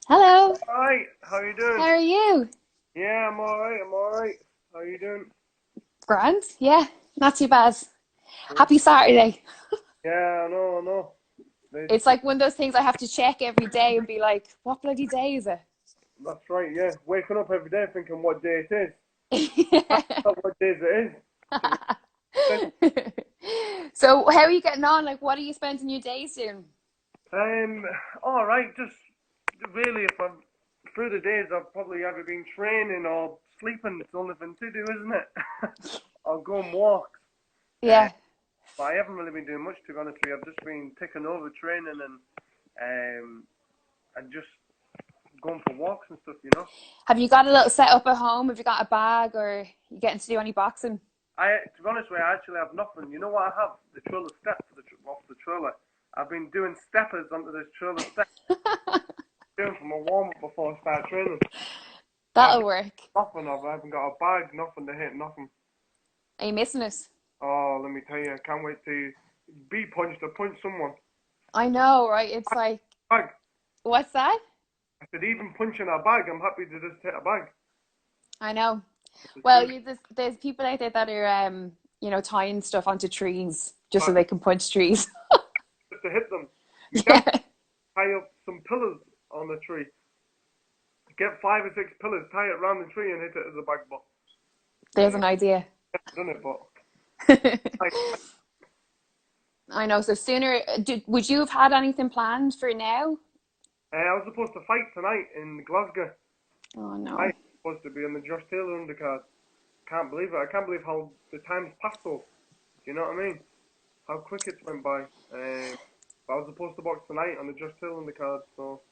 Hello, Alright, how you how doing? are you? Yeah, I'm alright. How you doing? Grand? Yeah, not too bad. Good. Happy Saturday. Yeah, I know. It's, It's like one of those things I have to check every day and be like, what bloody day is that's right, yeah. Waking up every day thinking what day it is. That's it? not what days it is, to be honest. So, how are you getting on? Like, what are you spending your days doing? Um, alright, just really, if I'm through the days, I've probably either been training or sleeping. It's the only thing to do, isn't it? I'll go and walk. Uh, Yeah. but I haven't really been doing much, to be honest with you. I've just been taking over training and just going for walks and stuff. Have you got a little setup at home? Have you got a bag or you getting to do any boxing? To be honest with you, I actually have nothing. You know what I have? The trailer step off the trailer. I've been doing steppers onto this trailer step, doing for my warm up before I start training. But I've That'll work. nothing of. I haven't got a bag, nothing to hit, nothing. Are you missing it? Oh, let me tell you, I can't wait to be punched or punch someone. I know, right? It's like, Bag. what's that? I said even punching a bag, I'm happy to just hit a bag. I know. It's the Well, truth. there's people out there that are, tying stuff onto trees just so But they can punch trees. just to hit them, you can Yeah, tie up some pillars on the tree. Get 5 or 6 pillars, tie it around the tree, and hit it as a bag. But there's an idea. I've done it, but I, I know. So sooner, would you have had anything planned for now? I was supposed to fight tonight in Glasgow. Oh I no. was supposed to be on the Josh Taylor undercard. Can't believe it. I can't believe how the time's passed though. Do you know what I mean? How quick it's went by. But I was supposed to box tonight on the Josh Taylor undercard, so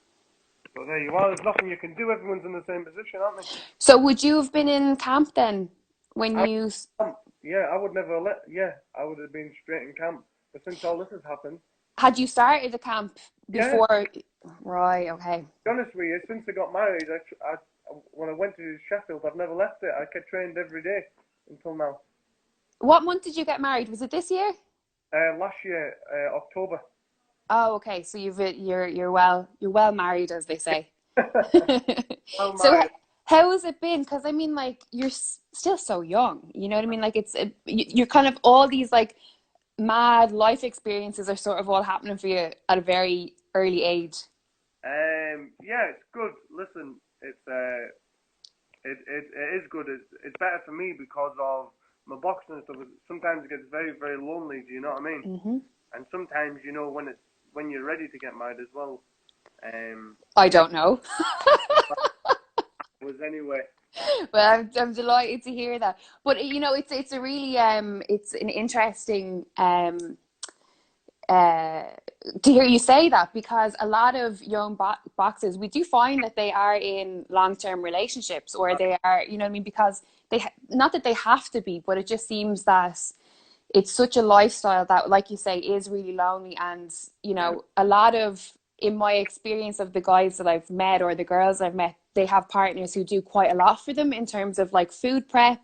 there you are. There's nothing you can do. Everyone's in the same position, aren't they? So would you have been in camp then when I, you yeah, I would never let. Yeah, I would have been straight in camp. But since all this has happened, had you started the camp yeah. To before? Right. Okay. be honest with you, since I got married, when I went to Sheffield, I've never left it. I kept trained every day until now. What month did you get married? Was it this year? Last year, October. Oh, okay. So you're well married, as they say. Well, So married. how has it been? Because I mean, like you're still so young. You know what I mean? Like you're kind of all these like mad life experiences are sort of all happening for you at a very early age. Yeah, it's good. Listen, it is good. It's better for me because of my boxing and stuff. Sometimes it gets very very lonely. Do you know what I mean? Hmm. And sometimes when you're ready to get married as well. I don't know. Was anyway. Well, I'm delighted to hear that. But it's a really it's an interesting uh, to hear you say that because a lot of young boxers, we do find that they are in long-term relationships or they are, you know what I mean? Because not that they have to be, but it just seems that it's such a lifestyle that, like you say, is really lonely. And, a lot of, in my experience of the guys that I've met or the girls I've met, they have partners who do quite a lot for them in terms of like food prep,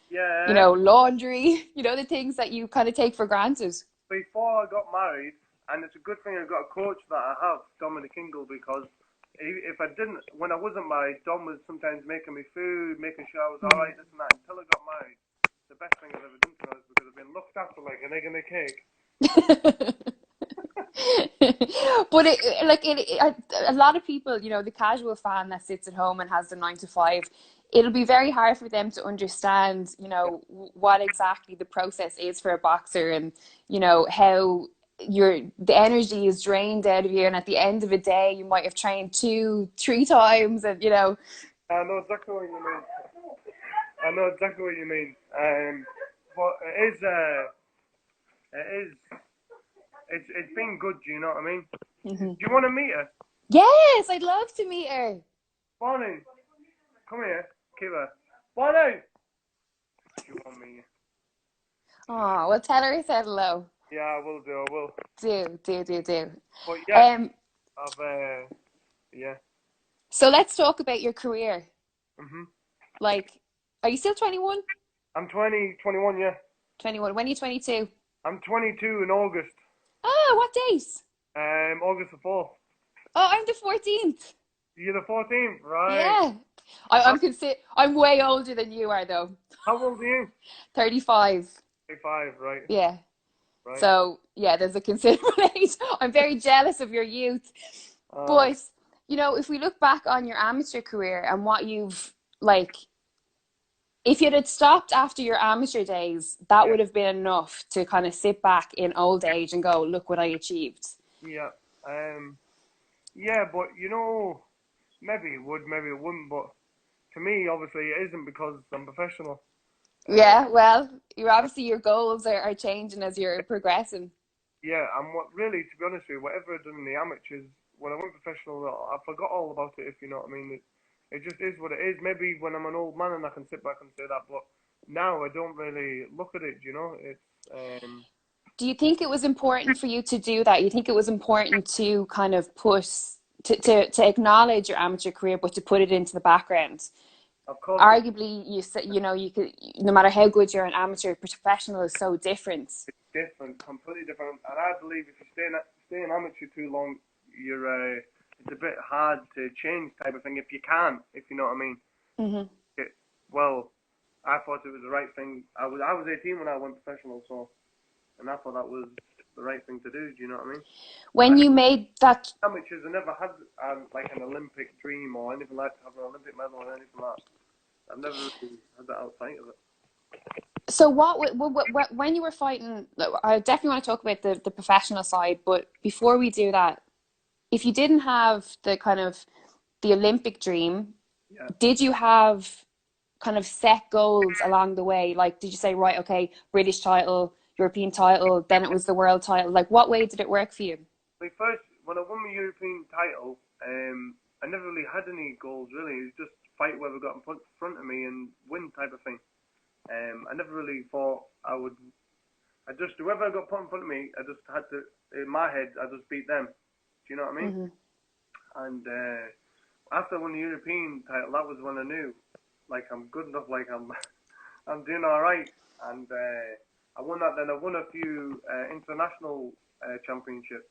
Yeah. laundry, the things that you kind of take for granted. Before I got married, and it's a good thing I got a coach that I have, Dominic Ingle, because if I didn't, when I wasn't married, Dom was sometimes making me food, making sure I was all right, this and that. Until I got married, the best thing I've ever done for us because I've been looked after like an egg and a cake. But a lot of people, the casual fan that sits at home and has the 9 to 5, it'll be very hard for them to understand, what exactly the process is for a boxer and, how the energy is drained out of you. And at the end of a day, you might have trained 2, 3 times and. I know exactly what you mean. I know exactly what you mean. But it is, it's been good. Do you know what I mean? Do Mhm. you want to meet her? Yes, I'd love to meet her. Bonnie, come here, keep her. Bonnie, do you want me? Oh, well, tell her I said hello. Yeah, I will do. I will. Do, do, do, do. But yeah, Um, I've yeah. so let's talk about your career. Mhm. Like, are you still 21? I'm 20, 21. Yeah. 21. When are you 22? I'm 22 in August. Oh, what date? August the 4th. Oh, I'm the 14th. You're the 14th, right? Yeah. How, I'm way older than you are though. how old are you? 35. 35, right? Yeah. Right. So yeah, there's a considerable age. I'm very jealous of your youth. Uh, But, you know, if we look back on your amateur career and what you've, like, if you'd had stopped after your amateur days, that yeah, would have been enough to kind of sit back in old age and go, look what I achieved. yeah. Yeah, but maybe it would, maybe it wouldn't. But to me, obviously, it isn't because I'm professional. Uh, Yeah, well, you're obviously your goals are changing as you're progressing. yeah, and what really, to be honest with you, whatever I've done in the amateurs, when I went professional, I forgot all about it. If you know what I mean, it just is what it is. Maybe when I'm an old man and I can sit back and say that, but now I don't really look at it. It's Do you think it was important for you to do that? You think it was important to kind of to acknowledge your amateur career, but to put it into the background? of course Arguably, you said, you know, you could, no matter how good you're an amateur, professional is so different. it's different, completely different. And I believe if you stay in amateur too long, you're it's a bit hard to change type of thing if you can, if you know what I mean. Hmm. It, well, I thought it was the right thing. I was 18 when I went professional, so and I thought that was the right thing to do. Do you know what I mean? When And you made that, amateurs, I never had like an Olympic dream or anything like to have an Olympic medal or anything like that. I've never really had that outside of it. so when you were fighting, I definitely want to talk about the professional side, but before we do that, if you didn't have the kind of the Olympic dream, Yeah. did you have kind of set goals along the way? Like, did you say, right, okay, British title, European title, then it was the world title? Like, what way did it work for you? Like first, when I won my European title, I never really had any goals really. It was just fight whoever got in front of me and win type of thing. I never really thought I would. I just whoever got put in front of me, I just had to. In my head, I just beat them. Do you know what I mean? Hmm. And after I won the European title, that was when I knew, like I'm good enough, like I'm doing all right. And I won that. Then I won a few international championships,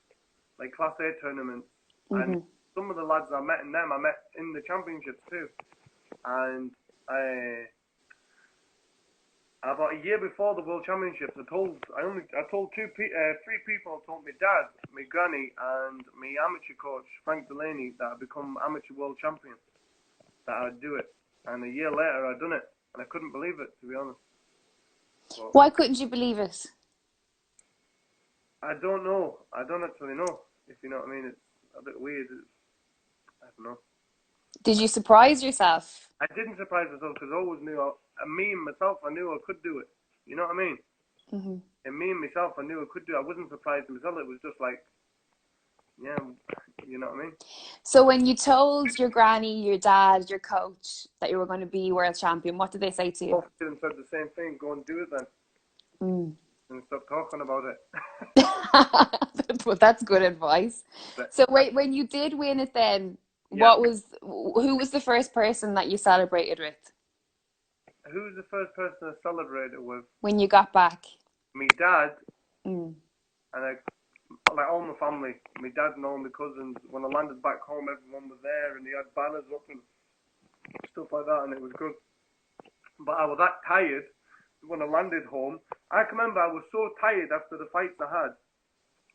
like Class A tournaments, and Hmm. some of the lads I met in them, I met in the championships too. And about a year before the World Championships, I told three people. I told my dad, my granny, and my amateur coach Frank Delaney that I'd become amateur world champion. That I'd do it, and a year later I'd done it, and I couldn't believe it, to be honest. But Why couldn't you believe it? I don't know. I don't actually know. If you know what I mean, it's a bit weird. I don't know. Did you surprise yourself? I didn't surprise myself because I always knew. Me and myself, I knew I could do it. You know what I mean? Hmm. And me and myself, I knew I could do it. I wasn't surprised myself. It was just like, yeah, you know what I mean? So when you told your granny, your dad, your coach that you were going to be world champion, what did they say to you? Both of them said the same thing. Go and do it then, Mm. and stop talking about it. Well, that's good advice. But So wait, when you did win it, then yeah, who was the first person that you celebrated with who's the first person I celebrated with? when you got back? Me dad Mm. and like all my family. My dad and all my cousins. When I landed back home, everyone was there, and they had banners up and stuff like that, and it was good. But I was that tired when I landed home. I can remember I was so tired after the fights I had.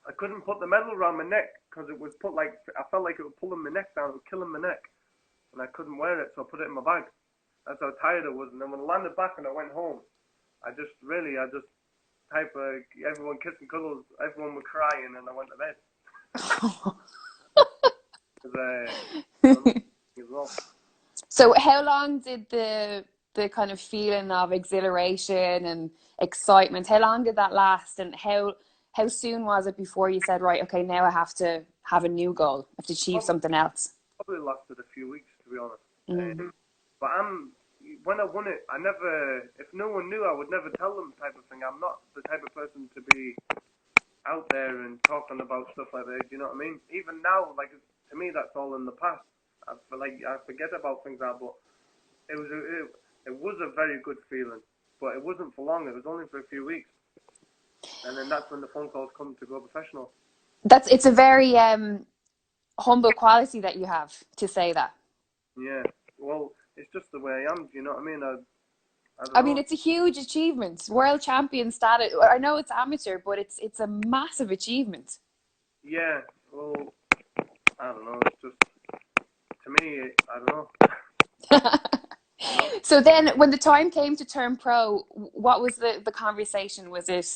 I couldn't put the medal around my neck because it was put like I felt like it was pulling my neck down. It was killing my neck, and I couldn't wear it, so I put it in my bag. That's how tired I was. And then when I landed back and I went home, I just type of everyone kissing cuddles, everyone was crying, and I went to bed. 'Cause, as well. So how long did the kind of feeling of exhilaration and excitement, how long did that last, and how soon was it before you said, right, okay, now I have to have a new goal, I have to achieve Probably, something else? probably lasted a few weeks to be honest. Mm. But when I won it, I never. If no one knew, I would never tell them type of thing. I'm not the type of person to be out there and talking about stuff like that. Do you know what I mean? Even now, like to me, that's all in the past. I feel like I forget about things like that. But it was a very good feeling. But it wasn't for long. It was only for a few weeks, and then that's when the phone calls come to go professional. It's a very humble quality that you have to say that. Yeah. Well, it's just the way I am. Do you know what I mean? I don't I mean, know. it's a huge achievement. World champion status. I know it's amateur, but it's a massive achievement. Yeah. Well, I don't know. It's just to me. I don't know. You know. So then, when the time came to turn pro, what was the conversation? Was it,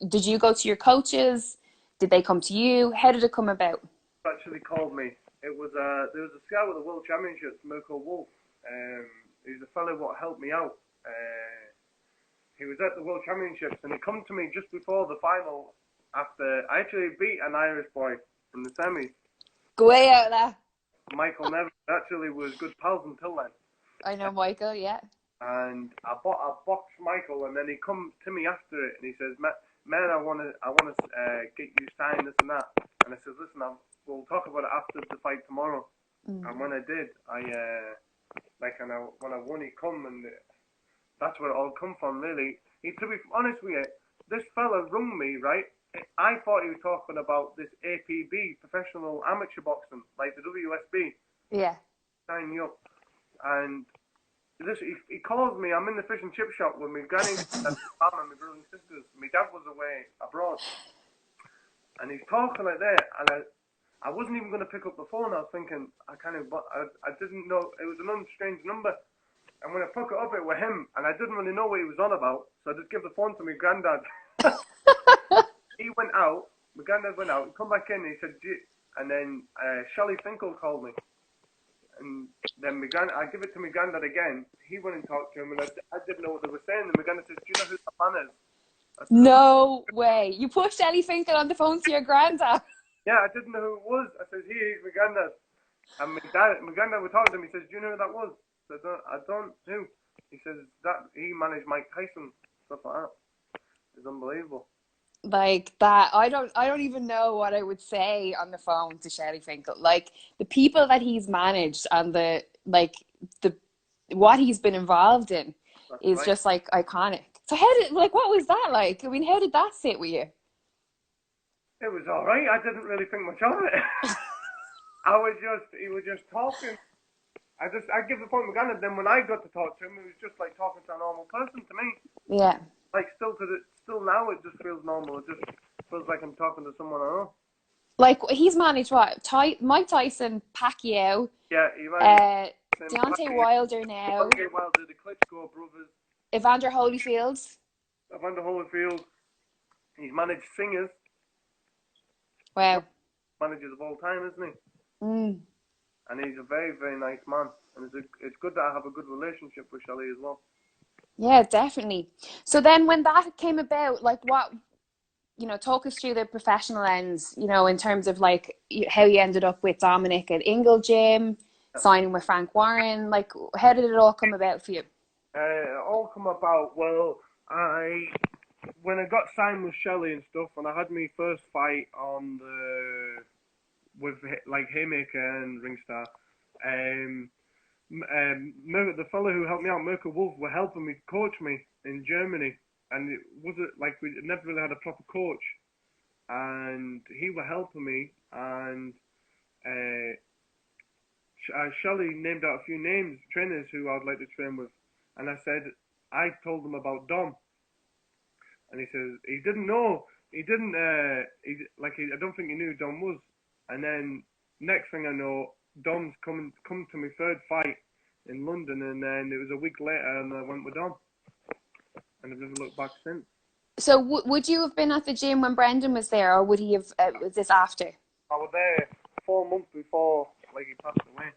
did you go to your coaches? Did they come to you? How did it come about? Actually called me. It was there was a guy with the World Championships, Mirko Wolf. He's the fellow what helped me out. He was at the World Championships and he come to me just before the final. After I actually beat an Irish boy in the semis. Go way out there. Michael Neville actually was good pals until then. I know Michael, yeah. And I boxed Michael, and then he come to me after it, and he says, "Man, I wanna get you signed this and that." And I says, "Listen, we'll talk about it after the fight tomorrow." And when I did, when I won, he come, and that's where it all come from, really. To be honest with you, this fella rung me, right? I thought he was talking about this APB, professional amateur boxing, like the WSB. Yeah. Sign me up, and. He calls me. I'm in the fish and chip shop with my granny and my mum and my brothers and sisters. My dad was away abroad, and he's talking like that. And I wasn't even going to pick up the phone. I was thinking I didn't know it was an strange number. And when I pick it up, it was him, and I didn't really know what he was on about. So I just give the phone to my granddad. He went out. My granddad went out. He come back in. And he said, and then Shelley Finkel called me. And then I give it to my granddad again. He went and talked to him, and I didn't know what they were saying. And my granddad says, "Do you know who that man is?" I said, No way. You pushed Ellie Finkel on the phone to your granddad. "Yeah, I didn't know who it was." I says, "He's my granddad." And my granddad was talking to him. He says, "Do you know who that was?" I said, I don't. Who? He says that he managed Mike Tyson, stuff like that. It's unbelievable. Like that, I don't even know what I would say on the phone to Shelley Finkel. Like the people that he's managed and the what he's been involved in That's is right. just like iconic. So what was that like? I mean, how did that sit with you? It was all right. I didn't really think much of it. He was just talking. I give the point to my granddad. Then when I got to talk to him, it was just like talking to a normal person to me. Yeah. Like still now it just feels normal. It just feels like I'm talking to someone I know. Like he's managed what? Mike Tyson, Pacquiao. Yeah, he managed Deontay Wilder now. Deontay Wilder, the Klitschko brothers. Evander Holyfield. Evander Holyfield. He's managed singers. Wow. Managers of all time, isn't he? Mm. And he's a very, very nice man. And it's good that I have a good relationship with Shelley as well. Yeah, definitely. So then when that came about, like what, talk us through the professional ends, in terms of like how you ended up with Dominic at Ingle Gym, signing with Frank Warren. Like, how did it all come about for you? It all come about, well, when I got signed with Shelley and stuff, and I had my first fight with like Haymaker and Ringstar, the fellow who helped me out, Mirko Wolf, were helping me coach me in Germany, and it wasn't like we never really had a proper coach, and he were helping me, and Shelley named out a few names, trainers who I'd like to train with, and I told him about Dom, and he says he didn't know, I don't think he knew who Dom was, and then next thing I know, Dom's come to my third fight in London, and then it was a week later, and I went with Dom, and I've never looked back since. So would you have been at the gym when Brendan was there, or would he have? Was this after? I was there 4 months before, like he passed away.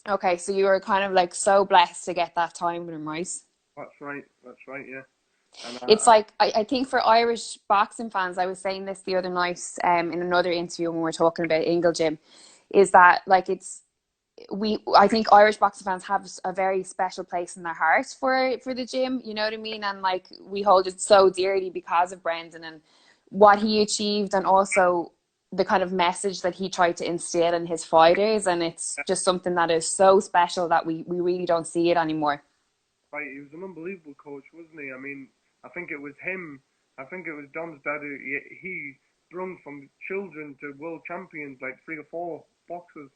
Okay, so you were kind of like so blessed to get that time with him, right? That's right, yeah. And it's like I think for Irish boxing fans, I was saying this the other night in another interview when we were talking about Ingle Gym, is that like I think Irish boxing fans have a very special place in their hearts for the gym, you know what I mean? And like we hold it so dearly because of Brendan and what he achieved, and also the kind of message that he tried to instill in his fighters, and it's just something that is so special that we really don't see it anymore. Right, he was an unbelievable coach, wasn't he? I mean, I think it was him. I think it was Dom's dad who he brung from children to world champions, like 3 or 4 boxers.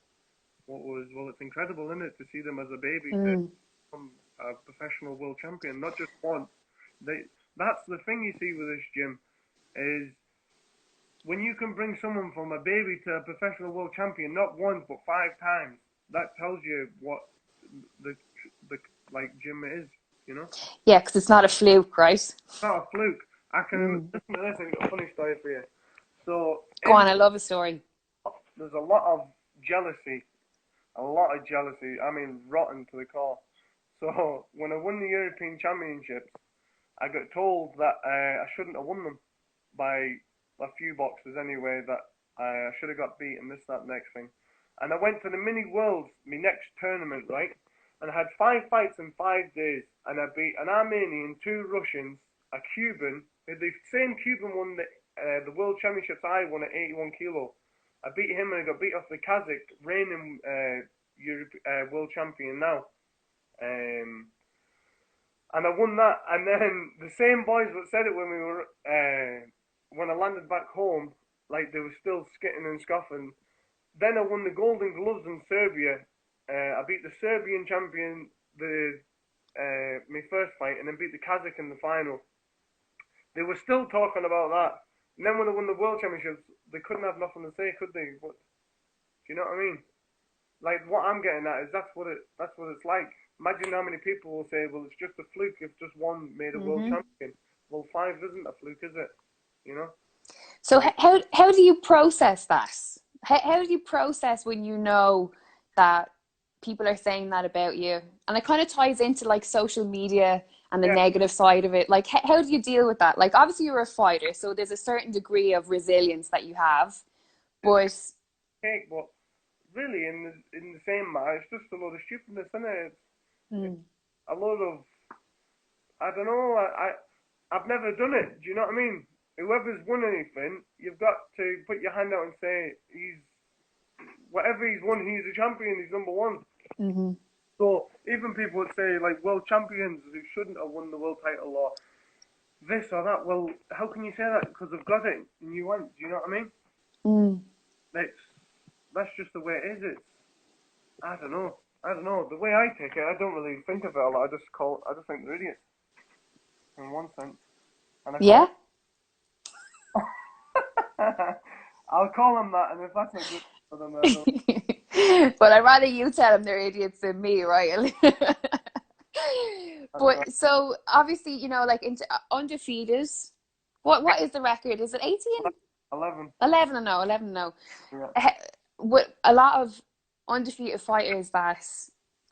It's incredible, isn't it, to see them as a baby to Mm. become a professional world champion, not just once. That's the thing you see with this gym is when you can bring someone from a baby to a professional world champion, not once but 5 times. That tells you what the the like gym is, you know. Yeah, because it's not a fluke, right? It's not a fluke. I can Mm. listen to this. I've got a funny story for you. So Go on, I love a story. there's a lot of jealousy, a lot of jealousy. I mean, rotten to the core. So when I won the European Championships, I got told that I shouldn't have won them by a few boxes anyway. That I should have got beaten. This, that, next thing. And I went to the mini worlds, my next tournament, right? And I had 5 fights in 5 days, and I beat an Armenian, 2 Russians, a Cuban. The same Cuban won the World Championships I won at 81 kilo. I beat him and I got beat off the Kazakh, reigning world champion now. And I won that. And then the same boys that said it when we were when I landed back home, like they were still skitting and scoffing. Then I won the Golden Gloves in Serbia. I beat the Serbian champion my first fight, and then beat the Kazakh in the final. They were still talking about that. And then when I won the World Championships, they couldn't have nothing to say, could they? But do you know what I mean? Like what I'm getting at is that's what it's like. Imagine how many people will say, "Well, it's just a fluke if just one made a world Mm-hmm. champion." Well, 5 isn't a fluke, is it? You know? So Like, how do you process that? How do you process when you know that people are saying that about you? And it kind of ties into like social media and the yeah, negative side of it. Like how do you deal with that? Like obviously you're a fighter, so there's a certain degree of resilience that you have. it's But cake, but really, in the same matter, it's just a load of stupidness, isn't it? It's mm, a load of I don't know. I've never done it. Do you know what I mean? Whoever's won anything, you've got to put your hand out and say he's whatever he's won, he's a champion. He's number one. mm-hmm. So even people would say like world champions who shouldn't have won the world title or this or that. Well, how can you say that? Because they've got it and you won't. Do you know what I mean? Mm. It's that's just the way it is. It's I don't know. I don't know. The way I take it, I don't really think of it a lot. I just think they're idiots in one sense, and I call Yeah. them. I'll call them that, and if that's not good for them, I don't. But I'd rather you tell them they're idiots than me, right? I don't know. But so obviously, you know, like into undefeated. What is the record? Is it 18? 11. 11 and no, 11 and no. Yeah. What a lot of undefeated fighters that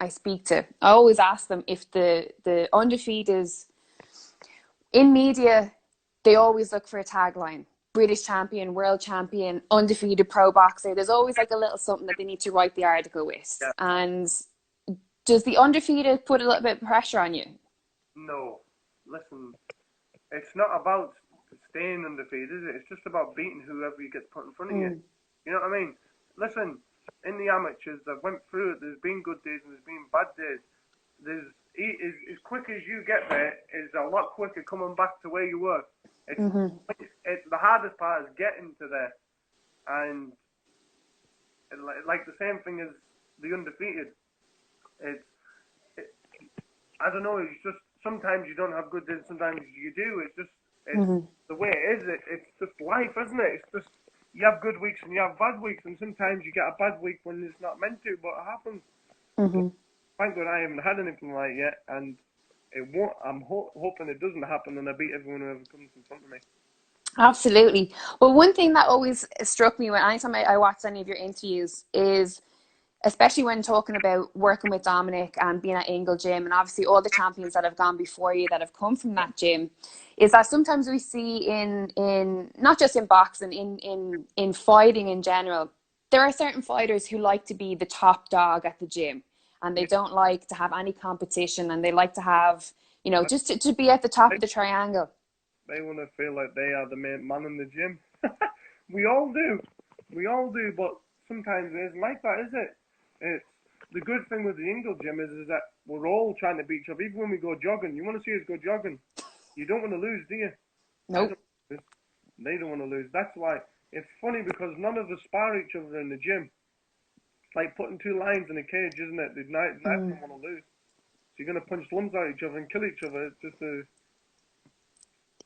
I speak to, I always ask them if the undefeated in media, they always look for a tagline. British champion, world champion, undefeated pro boxer. There's always like a little something that they need to write the article with. Yeah. And does the undefeated put a little bit of pressure on you? No. Listen, it's not about staying undefeated, is it? It's just about beating whoever you get put in front of you. Mm. You know what I mean? Listen, in the amateurs, I've went through it. There's been good days and there's been bad days. There's as quick as you get there is a lot quicker coming back to where you were. It's Mm-hmm. it's the hardest part is getting to there, and like the same thing as the undefeated. It's it, I don't know. It's just sometimes you don't have good days, sometimes you do. It's Mm-hmm. the way it is. It's just life, isn't it? It's just you have good weeks and you have bad weeks, and sometimes you get a bad week when it's not meant to, but it happens. But Mm-hmm. thank God I haven't had anything like it yet, and it won't. I'm hoping it doesn't happen, and I beat everyone who ever comes in front of me. Absolutely. Well, one thing that always struck me when anytime I watch any of your interviews is, especially when talking about working with Dominic and being at Ingle Gym, and obviously all the champions that have gone before you that have come from that gym, is that sometimes we see in not just in boxing, in fighting in general, there are certain fighters who like to be the top dog at the gym, and they Yeah, don't like to have any competition, and they like to have, you know, just to be at the top they, of the triangle. they want to feel like they are the main man in the gym. We all do. We all do, but sometimes it isn't like that, is it? It's the good thing with the Ingle Gym is that we're all trying to beat each other. Even when we go jogging, you want to see us go jogging. You don't want to lose, do you? I Nope. don't. Lose. They don't want to lose. That's why it's funny because none of us spar each other in the gym. like putting two lions in a cage, isn't it? Neither of them want to lose. So you're going to punch lumps out each other and kill each other. It's just a...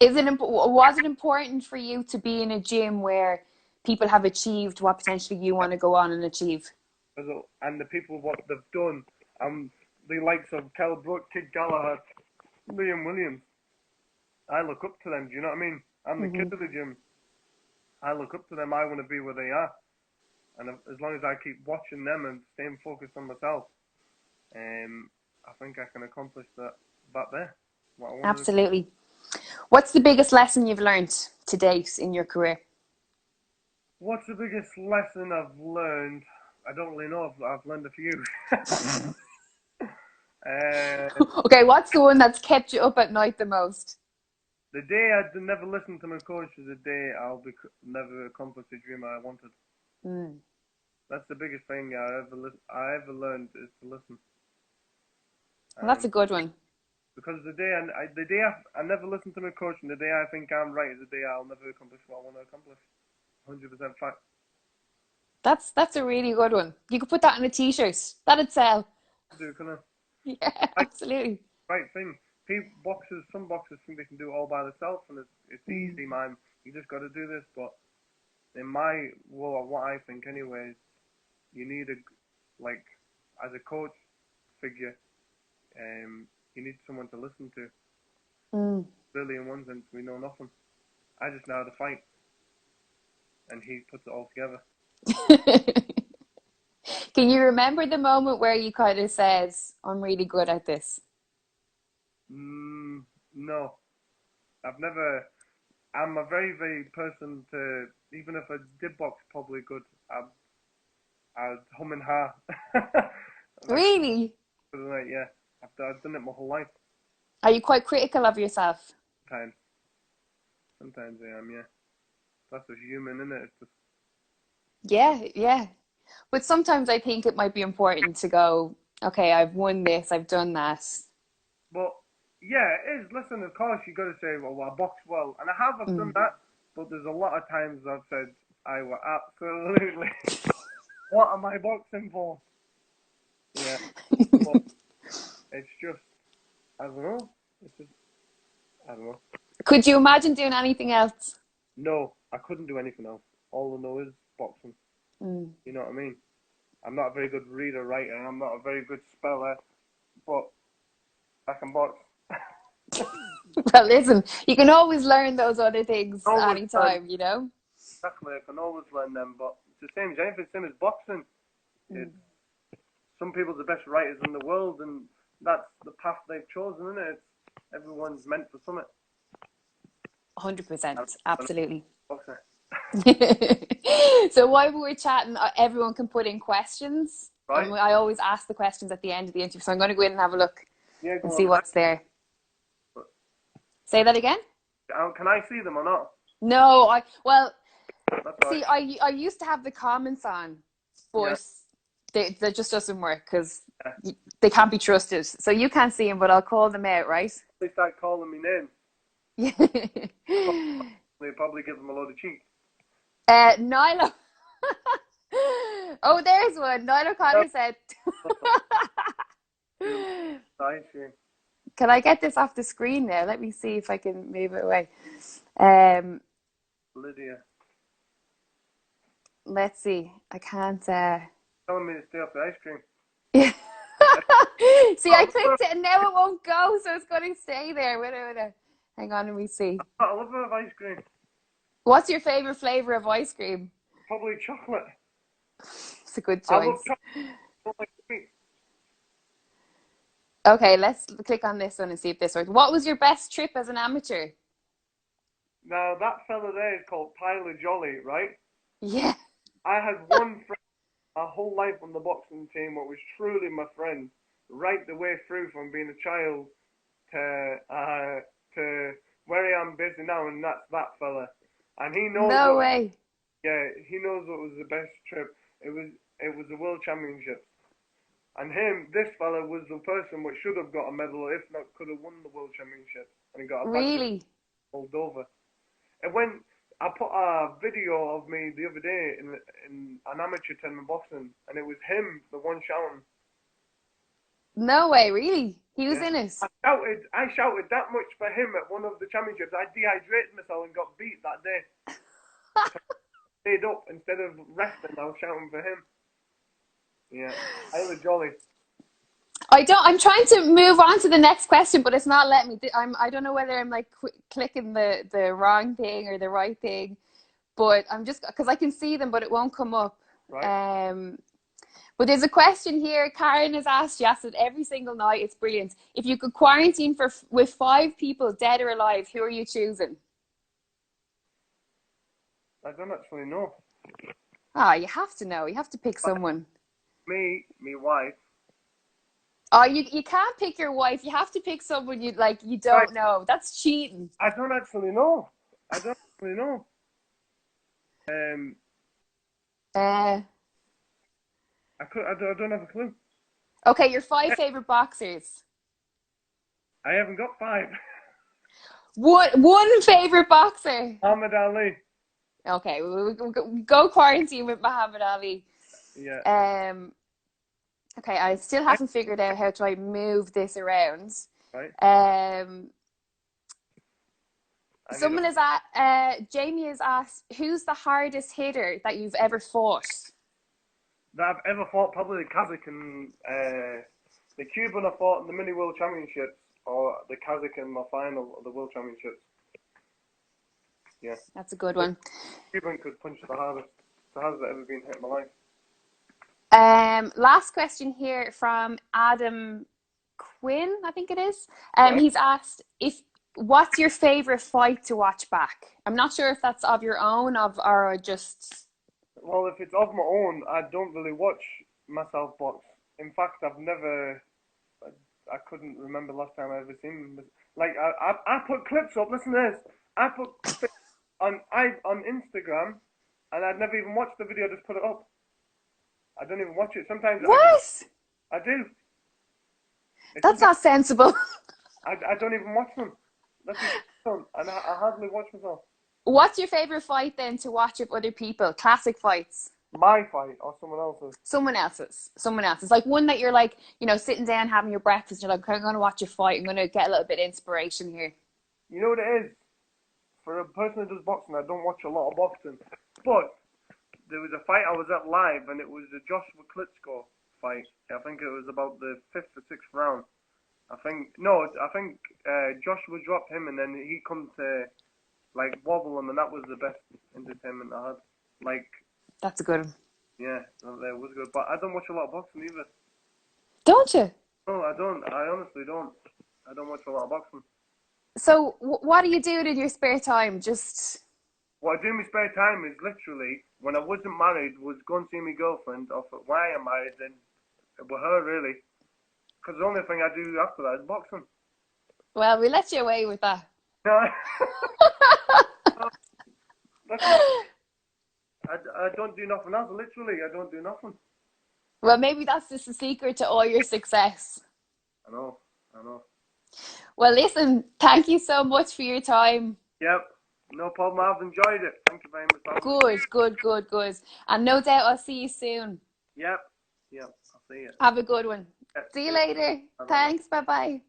Was it important for you to be in a gym where people have achieved what potentially you want to go on and achieve? And the people, what they've done, the likes of Kell Brook, Kid Gallagher, Liam Williams, I look up to them, do you know what I mean? I'm the kid of the gym. I look up to them, I want to be where they are. And as long as I keep watching them and staying focused on myself, I think I can accomplish that there. What I want Absolutely. What's the biggest lesson you've learned to date in your career? What's the biggest lesson I've learned? I don't really know. I've learned a few. Okay, what's the one that's kept you up at night the most? The day I never listened to my coach is the day I'll never accomplish the dream I wanted. That's the biggest thing I ever learned is to listen. Well, that's a good one. Because the day I never listen to my coach, and the day I think I'm right is the day I'll never accomplish what I want to accomplish. 100% fact. That's a really good one. You could put that on a t-shirt. That'd sell. Yeah, absolutely. Right thing. Some boxers think they can do it all by themselves, and it's easy, man. You just got to do this. But in my world, what I think, anyways, you need as a coach figure, you need someone to listen to. Really, in one sense, we know nothing. I just know how to fight, and he puts it all together. Can you remember the moment where you kind of said, I'm really good at this? No. I'm a very, very person to, even if I did box probably good, I'd hum and ha. Really? Yeah. I've done it my whole life. Are you quite critical of yourself? Sometimes I am, yeah. That's just human, isn't it? It's just... Yeah. But sometimes I think it might be important to go, okay, I've won this, I've done that. But yeah, it is. Listen, of course, you got to say, well, I box well, and I've done that. But there's a lot of times I've said, I were absolutely, what am I boxing for? Yeah, but it's just, I don't know. I don't know. Could you imagine doing anything else? No, I couldn't do anything else. All I know is boxing. You know what I mean? I'm not a very good reader, writer, and I'm not a very good speller, but I can box. Well, listen, you can always learn those other things anytime, you know? Exactly, I can always learn them, but it's the same as anything, same as boxing. Some people are the best writers in the world, and that's the path they've chosen, isn't it? Everyone's meant for something. 100%, absolutely. Boxing. So while we were chatting, everyone can put in questions. Right. And I always ask the questions at the end of the interview, so I'm going to go in and have a look and see what's there. Say that again? Can I see them or not? No, See, I used to have the comments on, but that just doesn't work because they can't be trusted. So you can't see them, but I'll call them out, right? They start calling me names. Yeah. They probably give them a load of cheek. Nyla. Oh, there's one. Nyla Connor said. Can I get this off the screen now? Let me see if I can move it away. Lydia. Let's see. I can't. Telling me to stay off the ice cream. Yeah. See, I clicked it and now it won't go, so it's going to stay there. Wait. Hang on, let me see. I love ice cream. What's your favorite flavor of ice cream? Probably chocolate. It's a good choice. I love chocolate. I don't like sweet. Okay, let's click on this one and see if this works. What was your best trip as an amateur? Now, that fella there is called Tyler Jolly, right? Yeah. I had one friend my whole life on the boxing team, what was truly my friend, right the way through from being a child to where I am busy now, and that's that fella. And he knows. No way. Yeah, he knows what was the best trip. It was the World Championships. And this fella was the person which should have got a medal, if not could have won the World Championship. And he got a badge. Really? Moldova. It went, I put a video of me the other day in an amateur tournament boxing, and it was him, the one shouting. No way, really? He was Yeah. in it. I shouted that much for him at one of the championships. I dehydrated myself and got beat that day. Stayed up instead of resting. I was shouting for him. Yeah, I was jolly. I'm trying to move on to the next question, but it's not letting me. I don't know whether I'm like clicking the wrong thing or the right thing, but I'm just because I can see them, but it won't come up. Right. But there's a question here. Karen has asked. She asks it every single night. It's brilliant. If you could quarantine with 5 people, dead or alive, who are you choosing? I don't actually know. Ah, you have to know. You have to pick someone. Me wife. Oh, you can't pick your wife. You have to pick someone you Right. don't know. That's cheating. I don't actually know. I don't actually know. Uh, I don't have a clue. okay, your 5 favorite boxers. I haven't got 5. One favorite boxer. Muhammad Ali. Okay, we'll go quarantine with Muhammad Ali. Yeah. Okay, I still haven't figured out how to move this around. Right. Someone is Jamie has asked, who's the hardest hitter that you've ever fought? That I've ever fought, probably the Kazakh and the Cuban I fought in the mini world championships, or the Kazakh in my final of the world championships. Yeah. That's a good one. Cuban could punch the hardest that ever been hit in my life. Last question here from Adam Quinn, I think it is. Right. He's asked what's your favorite fight to watch back? I'm not sure if that's of your own or just. Well, if it's of my own, I don't really watch myself box. In fact, I've never. I couldn't remember last time I ever seen. Like I put clips up. Listen to this. I put clips on Instagram, and I'd never even watched the video. Just put it up. I don't even watch it. Sometimes What? I do. That's not sensible. I don't even watch them. That's fun, and I hardly watch myself. What's your favorite fight then to watch with other people? Classic fights. My fight or someone else's? Someone else's. Like one that you're like, sitting down having your breakfast. You're like, I'm going to watch a fight. I'm going to get a little bit of inspiration here. You know what it is? For a person who does boxing, I don't watch a lot of boxing. But there was a fight I was at live, and it was the Joshua Klitschko fight. I think it was about the 5th or 6th round. I think Joshua dropped him, and then he come to wobble him, and that was the best entertainment I had. That's a good one. Yeah, that was good. But I don't watch a lot of boxing either. Don't you? No, I don't. I honestly don't. I don't watch a lot of boxing. So what do you do in your spare time? Just. What I do in my spare time is literally, when I wasn't married, was go and see my girlfriend, or why I'm married, then with her really. Because the only thing I do after that is boxing. Well, we let you away with that. No, I don't do nothing else. Literally, I don't do nothing. Well, maybe that's just the secret to all your success. I know. Well, listen, thank you so much for your time. Yep, no problem. I've enjoyed it. Thank you very much. Good. And no doubt I'll see you soon. Yep, I'll see you. Have a good one. Yep. See you later. Thanks. Bye-bye.